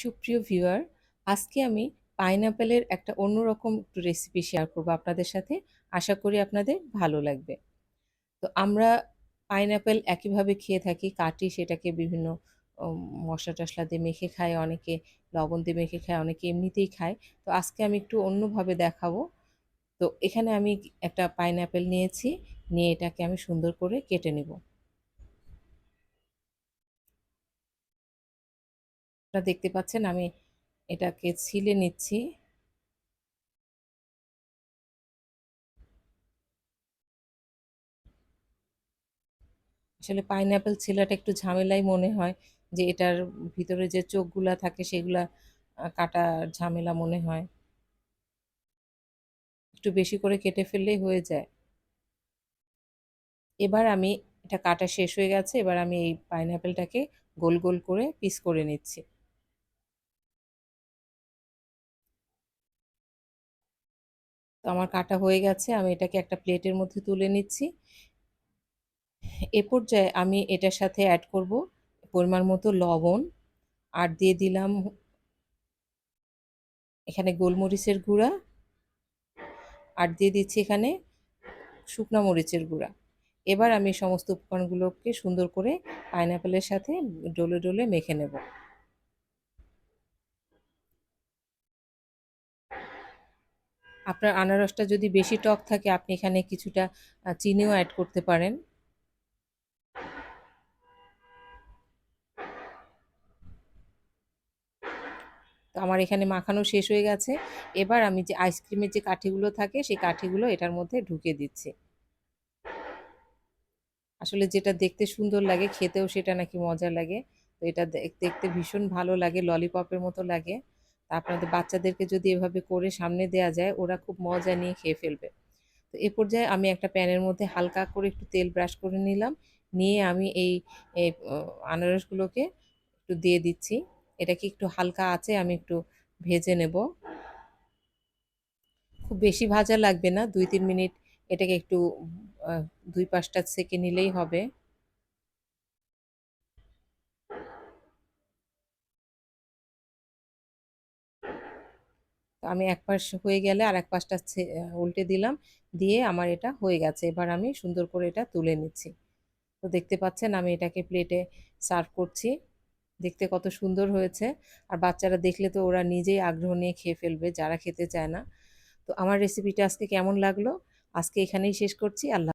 সুপ্রিয় ভিউয়ার, আজকে আমি পাইনাপেলের একটা অন্যরকম একটু রেসিপি শেয়ার করব আপনাদের সাথে। আশা করি আপনাদের ভালো লাগবে। তো আমরা পাইনাপেল একইভাবে খেয়ে থাকি, কাটি সেটাকে বিভিন্ন মশলা টশলা দিয়ে মেখে খায়, অনেকে লবণ দিয়ে মেখে খায়, অনেকে এমনিতেই খায়। তো আজকে আমি একটু অন্যভাবে দেখাবো। তো এখানে আমি একটা পাইনাপেল নিয়েছি, নিয়ে এটাকে আমি সুন্দর করে কেটে নেব। আপনারা দেখতে পাচ্ছেন আমি এটাকে ছিলে নিচ্ছি। আসলে পাইনাপেল ছেলাটা একটু ঝামেলাই মনে হয়, যে এটার ভিতরে যে চোখগুলা থাকে সেগুলা কাটা ঝামেলা মনে হয়। একটু বেশি করে কেটে ফেললেই হয়ে যায়। এবার আমি এটা কাটা শেষ হয়ে গেছে, এবার আমি এই পাইনাপেলটাকে গোল গোল করে পিস করে নিচ্ছি। তো আমার কাটা হয়ে গেছে, আমি এটাকে একটা প্লেটের মধ্যে তুলে নিচ্ছি। এ পর্যায়ে আমি এটার সাথে অ্যাড করব পরিমাণ মতো লবণ, আর দিয়ে দিলাম এখানে গোলমরিচের গুঁড়া, আর দিয়ে দিচ্ছি এখানে শুকনো মরিচের গুঁড়া। এবার আমি সমস্ত উপকরণগুলোকে সুন্দর করে পাইনাপেলের সাথে ডলে ডলে মেখে নেব। আপনার আনারসটা যদি বেশি টক থাকে আপনি এখানে কিছুটা চিনিও অ্যাড করতে পারেন। তো আমার এখানে মাখানো শেষ হয়ে গেছে। এবার আমি যে আইসক্রিমের যে কাঠিগুলো থাকে সেই কাঠিগুলো এটার মধ্যে ঢুকিয়ে দিচ্ছি। আসলে যেটা দেখতে সুন্দর লাগে খেতেও সেটা নাকি মজা লাগে। তো এটা দেখতে ভীষণ ভালো লাগে, ললিপপের মতো লাগে। তা আপনাদের বাচ্চাদেরকে যদি এভাবে করে সামনে দেয়া যায় ওরা খুব মজা নিয়ে খেয়ে ফেলবে। তো এ পর্যায়ে আমি একটা প্যানের মধ্যে হালকা করে একটু তেল ব্রাশ করে নিলাম, নিয়ে আমি এই আনারসগুলোকে একটু দিয়ে দিচ্ছি। এটাকে একটু হালকা আঁচে আমি একটু ভেজে নেব। খুব বেশি ভাজা লাগবে না, 2-3 মিনিট এটাকে একটু আহ, দুই পাশটা সেঁকে নিলেই হবে। তো আমি এক পাশ হয়ে গেলে আর এক পাশটা উল্টে দিলাম, দিয়ে আমার এটা হয়ে গেছে। এবার আমি সুন্দর করে এটা তুলে নিচ্ছি। তো দেখতে পাচ্ছেন আমি এটাকে প্লেটে সার্ভ করছি। দেখতে কত সুন্দর হয়েছে, আর বাচ্চারা দেখলে তো ওরা নিজেই আগ্রহ নিয়ে খেয়ে ফেলবে যারা খেতে চায় না। তো আমার রেসিপিটা আজকে কেমন লাগলো, আজকে এখানেই শেষ করছি। আল্লাহ।